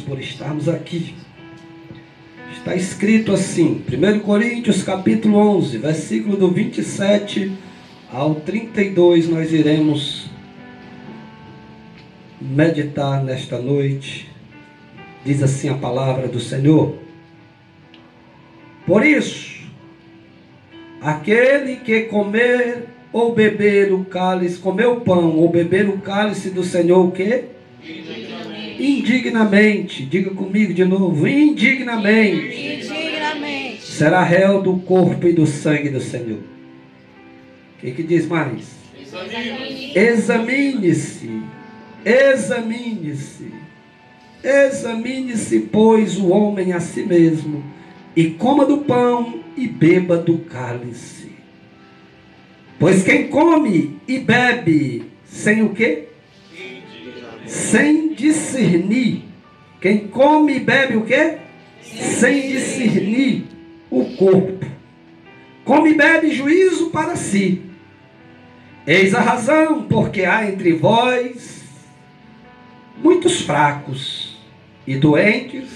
por estarmos aqui. Está escrito assim, 1 Coríntios capítulo 11, versículo do 27 ao 32, nós iremos meditar nesta noite. Diz assim a palavra do Senhor: por isso, aquele que comer ou beber o cálice, comer o pão ou beber o cálice do Senhor, o quê? Indignamente, diga comigo de novo, indignamente, será réu do corpo e do sangue do Senhor. O que diz mais? Examine-se, examine-se, examine-se, pois, o homem a si mesmo, e coma do pão e beba do cálice. Pois quem come e bebe sem o quê? Sem discernir. Quem come e bebe o quê? Sem discernir o corpo. Come e bebe juízo para si. Eis a razão, porque há entre vós muitos fracos e doentes,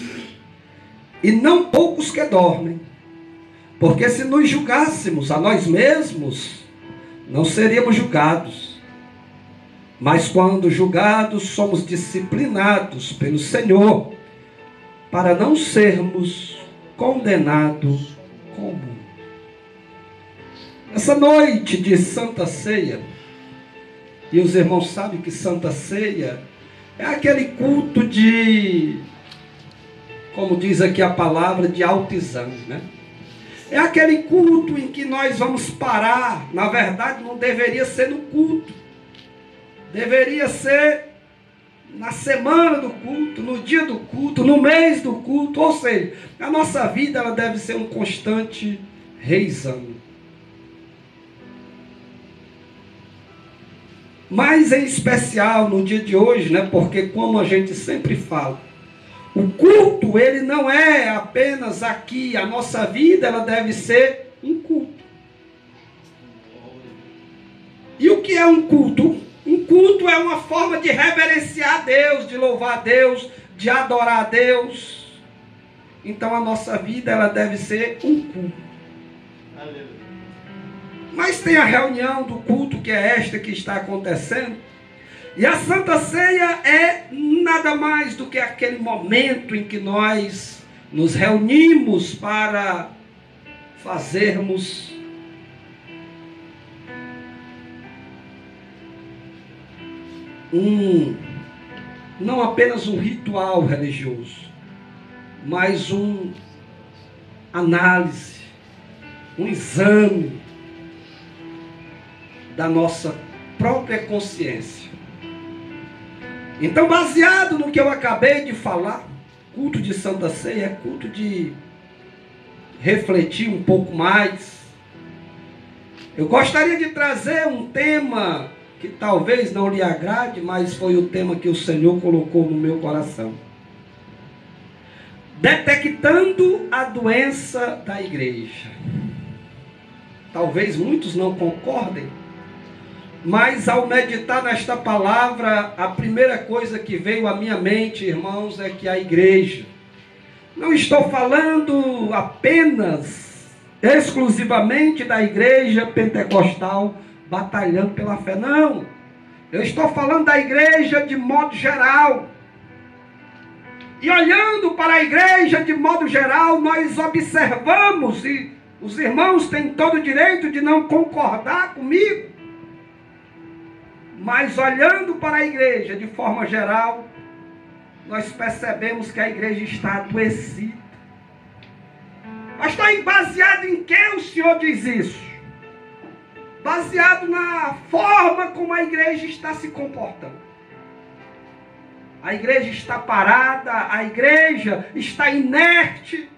e não poucos que dormem. Porque se nos julgássemos a nós mesmos, não seríamos julgados. Mas quando julgados, somos disciplinados pelo Senhor, para não sermos condenados com o mundo. Essa noite de Santa Ceia, e os irmãos sabem que Santa Ceia é aquele culto de, como diz aqui a palavra, de alto exame, né? É aquele culto em que nós vamos parar. Na verdade, não deveria ser no culto. Deveria ser na semana do culto, no dia do culto, no mês do culto. Ou seja, a nossa vida ela deve ser um constante reexame. Mas em especial no dia de hoje, né? Porque como a gente sempre fala, o culto ele não é apenas aqui. A nossa vida ela deve ser um culto. E o que é um culto? Um culto é uma forma de reverenciar a Deus, de louvar a Deus, de adorar a Deus. Então a nossa vida ela deve ser um culto. Aleluia. Mas tem a reunião do culto, que é esta que está acontecendo. E a Santa Ceia é nada mais do que aquele momento em que nós nos reunimos para fazermos não apenas um ritual religioso, mas análise, um exame da nossa própria consciência. Então, baseado no que eu acabei de falar, culto de Santa Ceia é culto de refletir um pouco mais. Eu gostaria de trazer um tema que talvez não lhe agrade, mas foi o tema que o Senhor colocou no meu coração. Detectando a doença da igreja. Talvez muitos não concordem, mas ao meditar nesta palavra, a primeira coisa que veio à minha mente, irmãos, é que a igreja, não estou falando apenas, exclusivamente da igreja pentecostal, batalhando pela fé, não. Eu estou falando da igreja de modo geral. E olhando para a igreja de modo geral, nós observamos, e os irmãos têm todo o direito de não concordar comigo, mas olhando para a igreja de forma geral, nós percebemos que a igreja está adoecida. Mas está baseado em que o Senhor diz isso? Baseado na forma como a igreja está se comportando. A igreja está parada, a igreja está inerte,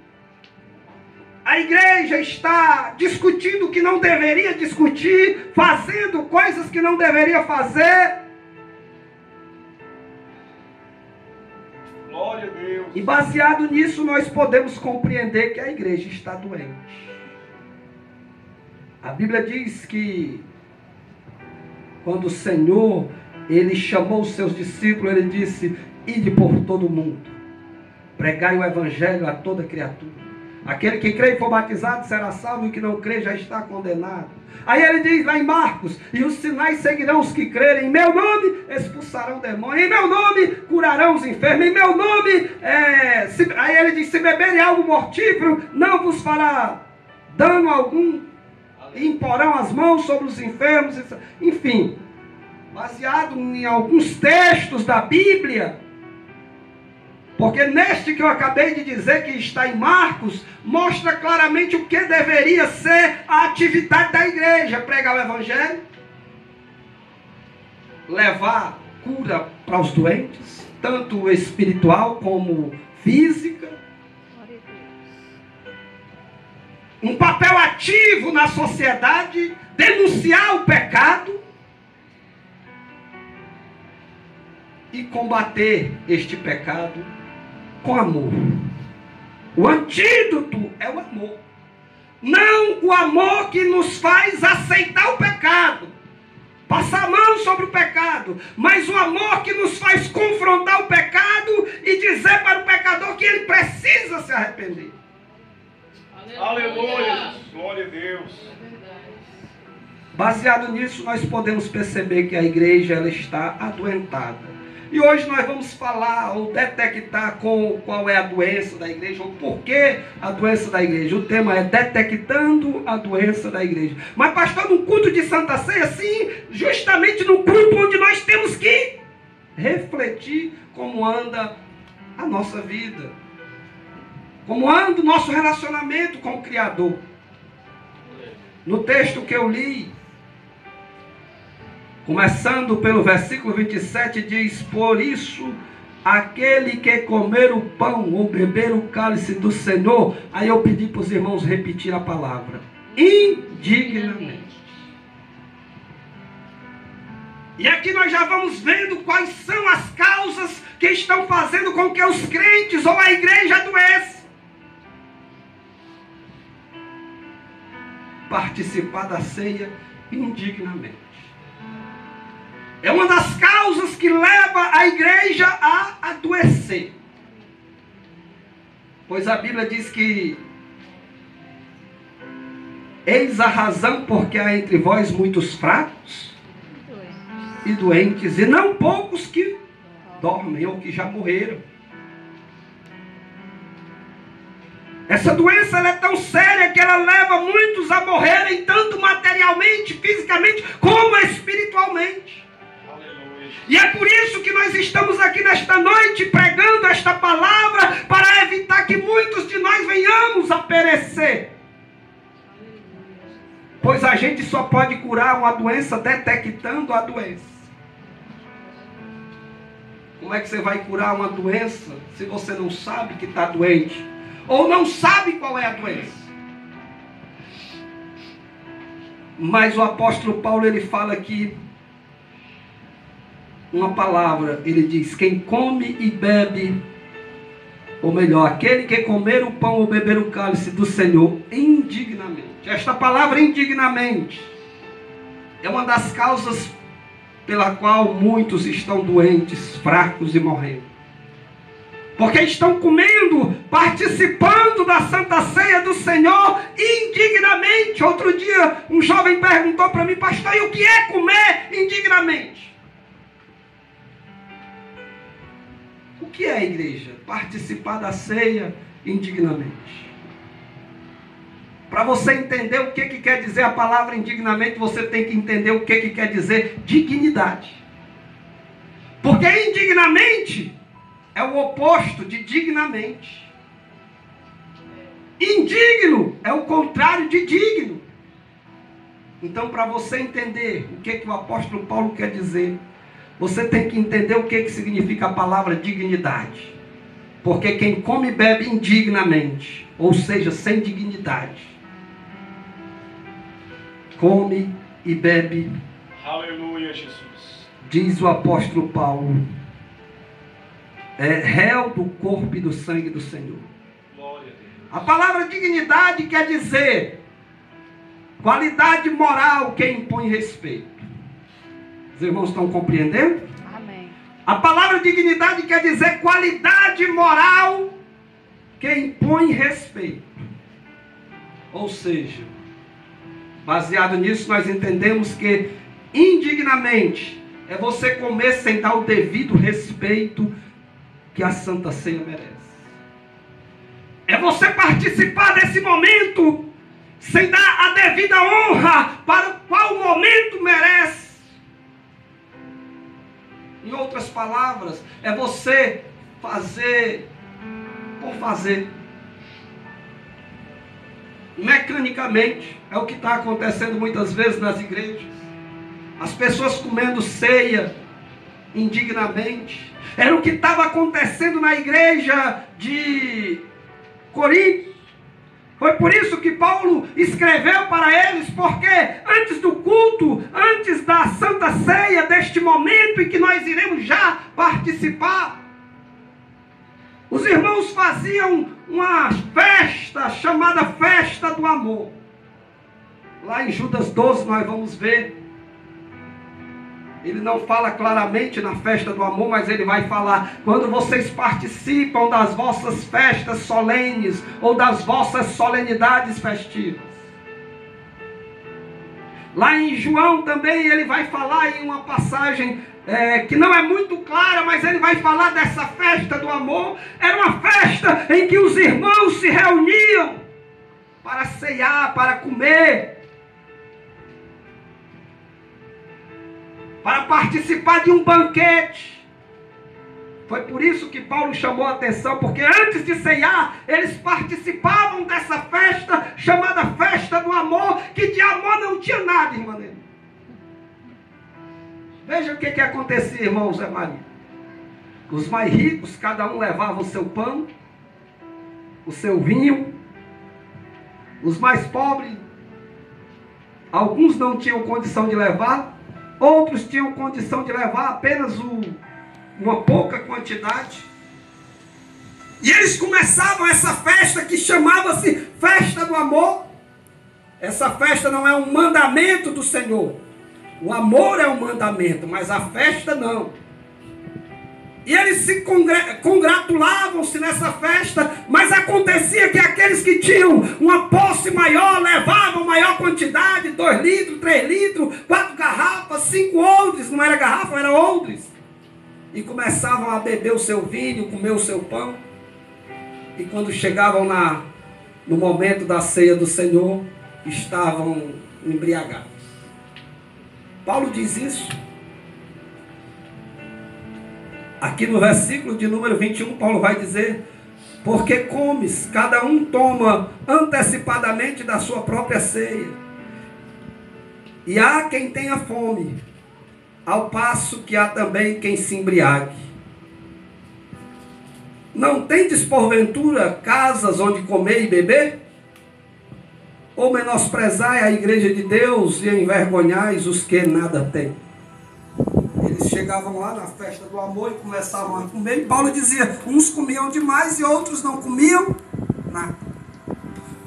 a igreja está discutindo o que não deveria discutir, fazendo coisas que não deveria fazer. Glória a Deus. E baseado nisso nós podemos compreender que a igreja está doente. A Bíblia diz que quando o Senhor, Ele chamou os seus discípulos, Ele disse, ide por todo o mundo. pregai o evangelho a toda criatura. Aquele que crê e for batizado será salvo, e o que não crê já está condenado. Aí ele diz lá em Marcos: e os sinais seguirão os que crerem. Em meu nome expulsarão demônios, em meu nome curarão os enfermos, em meu nome... Aí ele diz: se beberem algo mortífero, não vos fará dano algum, e imporão as mãos sobre os enfermos. Enfim, baseado em alguns textos da Bíblia, porque neste que eu acabei de dizer, que está em Marcos, mostra claramente o que deveria ser a atividade da igreja: pregar o evangelho, levar cura para os doentes, tanto espiritual como física, um papel ativo na sociedade, denunciar o pecado e combater este pecado com amor. O antídoto é o amor. Não o amor que nos faz aceitar o pecado, passar a mão sobre o pecado, mas o amor que nos faz confrontar o pecado e dizer para o pecador que ele precisa se arrepender. Aleluia! Glória a Deus! Baseado nisso, nós podemos perceber que a igreja ela está adoentada. E hoje nós vamos falar ou detectar qual é a doença da igreja, ou por que a doença da igreja. O tema é detectando a doença da igreja. Mas pastor, no culto de Santa Ceia, sim, justamente no culto onde nós temos que refletir como anda a nossa vida, como anda o nosso relacionamento com o Criador. No texto que eu li, começando pelo versículo 27, diz: por isso, aquele que comer o pão ou beber o cálice do Senhor, aí eu pedi para os irmãos repetir a palavra, indignamente. E aqui nós já vamos vendo quais são as causas que estão fazendo com que os crentes ou a igreja adoeçam. Participar da ceia indignamente é uma das causas que leva a igreja a adoecer. Pois a Bíblia diz que eis a razão porque há entre vós muitos fracos e doentes, e não poucos que dormem ou que já morreram. Essa doença ela é tão séria que ela leva muitos a morrerem, tanto materialmente, fisicamente, como espiritualmente. E é por isso que nós estamos aqui nesta noite pregando esta palavra, para evitar que muitos de nós venhamos a perecer. Pois a gente só pode curar uma doença detectando a doença. Como é que você vai curar uma doença se você não sabe que está doente? Ou não sabe qual é a doença? Mas o apóstolo Paulo, ele fala aqui uma palavra, ele diz: quem come e bebe, ou melhor, aquele que comer o pão ou beber o cálice do Senhor indignamente. Esta palavra indignamente é uma das causas pela qual muitos estão doentes, fracos e morrendo. Porque estão comendo, participando da Santa Ceia do Senhor indignamente. Outro dia um jovem perguntou para mim: pastor, e o que é comer indignamente? O que é a igreja? Participar da ceia indignamente. Para você entender o que quer dizer a palavra indignamente, você tem que entender o que quer dizer dignidade. Porque indignamente é o oposto de dignamente. Indigno é o contrário de digno. Então, para você entender o que o apóstolo Paulo quer dizer, você tem que entender o que significa a palavra dignidade. Porque quem come e bebe indignamente, ou seja, sem dignidade, come e bebe, aleluia, Jesus, diz o apóstolo Paulo, é réu do corpo e do sangue do Senhor. Glória a Deus. A palavra dignidade quer dizer qualidade moral que impõe respeito. Os irmãos estão compreendendo? Amém. A palavra dignidade quer dizer qualidade moral que impõe respeito. Ou seja, baseado nisso, nós entendemos que indignamente é você comer sem dar o devido respeito que a Santa Ceia merece. É você participar desse momento sem dar a devida honra para o qual o momento merece. Em outras palavras, é você fazer por fazer. Mecanicamente, é o que está acontecendo muitas vezes nas igrejas. As pessoas comendo ceia indignamente. Era o que estava acontecendo na igreja de Corinto. Foi por isso que Paulo escreveu para eles, porque antes do culto, antes da Santa Ceia, deste momento em que nós iremos já participar, os irmãos faziam uma festa chamada Festa do Amor. Lá em Judas 12 nós vamos ver. Ele não fala claramente na festa do amor, mas ele vai falar: quando vocês participam das vossas festas solenes, ou das vossas solenidades festivas. Lá em João também ele vai falar em uma passagem que não é muito clara, mas ele vai falar dessa festa do amor. Era uma festa em que os irmãos se reuniam para ceiar, para comer, para participar de um banquete. Foi por isso que Paulo chamou a atenção, porque antes de ceiar, eles participavam dessa festa chamada Festa do Amor, que de amor não tinha nada, irmã dele. Veja o que acontecia, irmão Zé Maria. Os mais ricos, cada um levava o seu pão, o seu vinho. Os mais pobres, alguns não tinham condição de levar, outros tinham condição de levar apenas uma pouca quantidade. E eles começavam essa festa que chamava-se Festa do Amor. Essa festa não é um mandamento do Senhor. O amor é um mandamento, mas a festa não. E eles se congratulavam-se nessa festa, mas acontecia que aqueles que tinham uma posse maior levavam maior quantidade, 2 litros, 3 litros, 4 garrafas, 5 odres, não era garrafa, era odres. E começavam a beber o seu vinho, comer o seu pão. E quando chegavam no momento da ceia do Senhor, estavam embriagados. Paulo diz isso. Aqui no versículo de número 21, Paulo vai dizer: porque comes, cada um toma antecipadamente da sua própria ceia. E há quem tenha fome, ao passo que há também quem se embriague. Não tendes porventura casas onde comer e beber? Ou menosprezai a igreja de Deus e envergonhais os que nada têm? Eles chegavam lá na festa do amor e começavam a comer. E Paulo dizia: uns comiam demais e outros não comiam nada.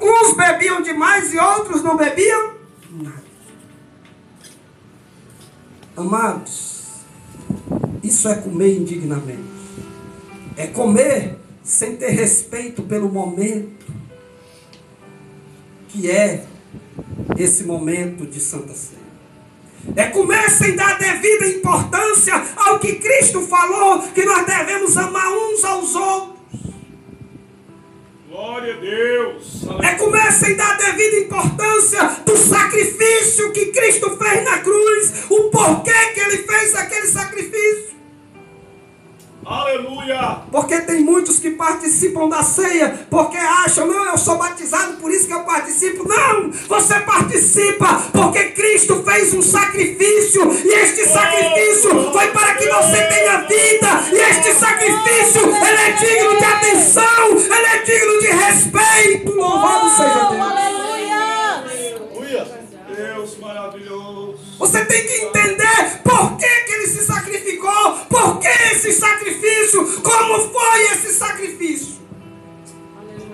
Uns bebiam demais e outros não bebiam nada. Amados, isso é comer indignamente. É comer sem ter respeito pelo momento que é esse momento de Santa Ceia. É comer sem dar devida importância ao que Cristo falou, que nós devemos amar uns aos outros. Glória a Deus. É comer sem dar devida importância do sacrifício que Cristo fez na cruz, o porquê que Ele fez aquele sacrifício. Aleluia! Porque tem muitos que participam da ceia porque acham: não, eu sou batizado, por isso que eu participo. Não, você participa porque Cristo fez um sacrifício, e este sacrifício foi para que você tenha vida, e este sacrifício, ele é digno de atenção, ele é digno de respeito. Louvado seja Deus. Aleluia! Deus maravilhoso. Você tem que entender por que ele se sacrificou, por que esse sacrifício, como foi esse sacrifício.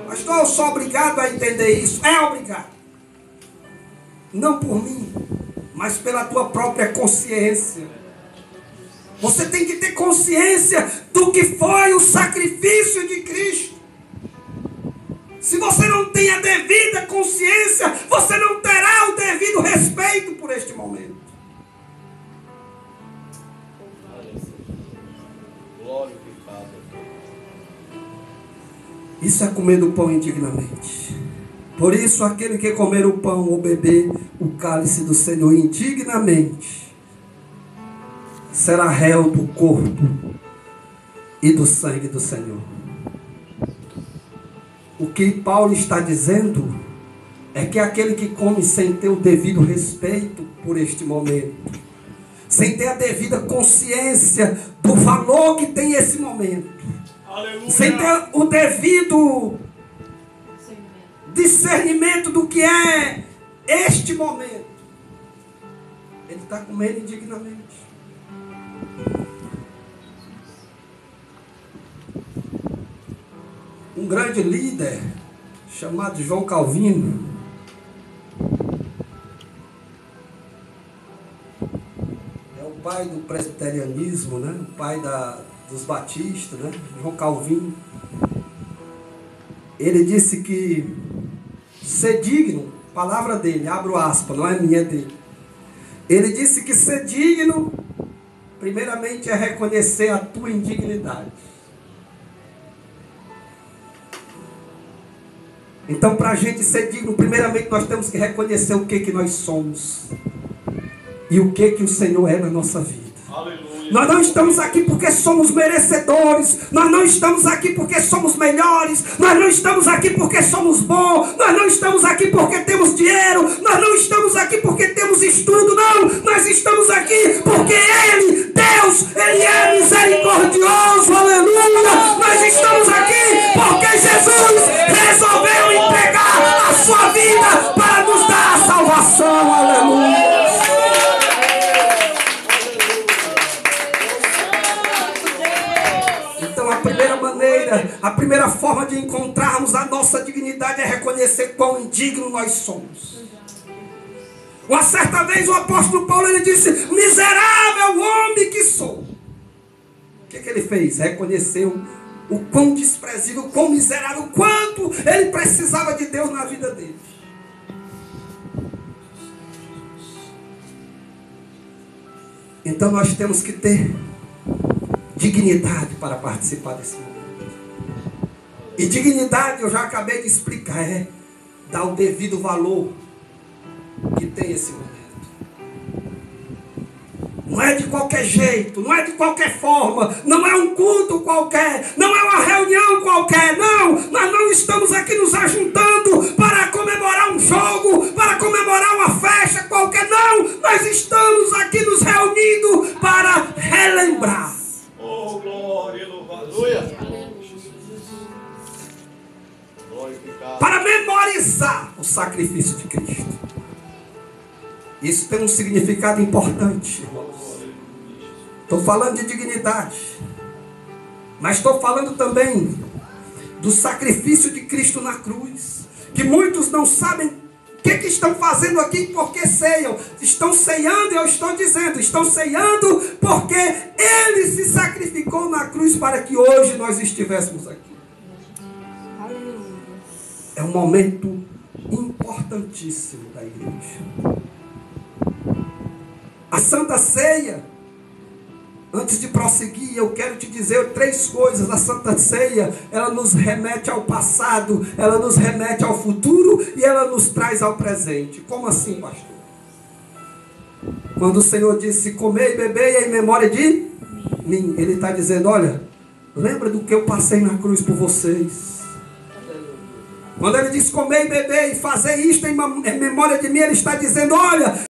Pastor, eu sou obrigado a entender isso. É obrigado. Não por mim, mas pela tua própria consciência. Você tem que ter consciência do que foi o sacrifício de Cristo. tem a devida consciência, você não terá o devido respeito por este momento. Isso é comer do pão indignamente. Por isso, aquele que comer o pão ou beber o cálice do Senhor indignamente será réu do corpo e do sangue do Senhor. O que Paulo está dizendo é que aquele que come sem ter o devido respeito por este momento, sem ter a devida consciência do valor que tem esse momento, aleluia, sem ter o devido discernimento do que é este momento, ele está comendo indignamente. Um grande líder chamado João Calvino, é o pai do presbiterianismo, né? O pai dos batistas, né? João Calvino. Ele disse que ser digno, palavra dele, abro aspas, não é minha, dele. Ele disse que ser digno, primeiramente, é reconhecer a tua indignidade. Então, para a gente ser digno, primeiramente nós temos que reconhecer o que nós somos e o que o Senhor é na nossa vida. Aleluia. Nós não estamos aqui porque somos merecedores, nós não estamos aqui porque somos melhores, nós não estamos aqui porque somos bons, nós não estamos aqui porque temos dinheiro, nós não estamos aqui porque temos estudo, não. Nós estamos aqui porque Ele, Deus, Ele é misericordioso, aleluia. Nós estamos aqui porque Jesus resolveu entregar a sua vida para nos dar a salvação, aleluia. A primeira forma de encontrarmos a nossa dignidade é reconhecer quão indigno nós somos. Uma certa vez o apóstolo Paulo ele disse: miserável homem que sou. O que ele fez? Reconheceu o quão desprezível, o quão miserável, o quanto ele precisava de Deus na vida dele. Então nós temos que ter dignidade para participar desse momento. E dignidade, eu já acabei de explicar, é dar o devido valor que tem esse momento. Não é de qualquer jeito, não é de qualquer forma, não é um culto qualquer, não é uma reunião qualquer, não. Nós não estamos aqui nos ajuntando para comemorar um jogo, para comemorar uma festa qualquer, não. Nós estamos aqui nos reunindo para relembrar. Oh, glória, louvado. Para memorizar o sacrifício de Cristo. Isso tem um significado importante, irmãos. Estou falando de dignidade, mas estou falando também do sacrifício de Cristo na cruz, que muitos não sabem o que estão fazendo aqui e por que ceiam. Estão ceando, eu estou dizendo, estão ceando porque Ele se sacrificou na cruz para que hoje nós estivéssemos aqui. É um momento importantíssimo da igreja. A Santa Ceia, antes de prosseguir, eu quero te dizer 3 coisas. A Santa Ceia, ela nos remete ao passado, ela nos remete ao futuro e ela nos traz ao presente. Como assim, pastor? Quando o Senhor disse, comei e bebei em memória de mim, Ele está dizendo, olha, lembra do que eu passei na cruz por vocês. Quando Ele diz, comei e bebei e fazer isto em memória de mim, Ele está dizendo, olha,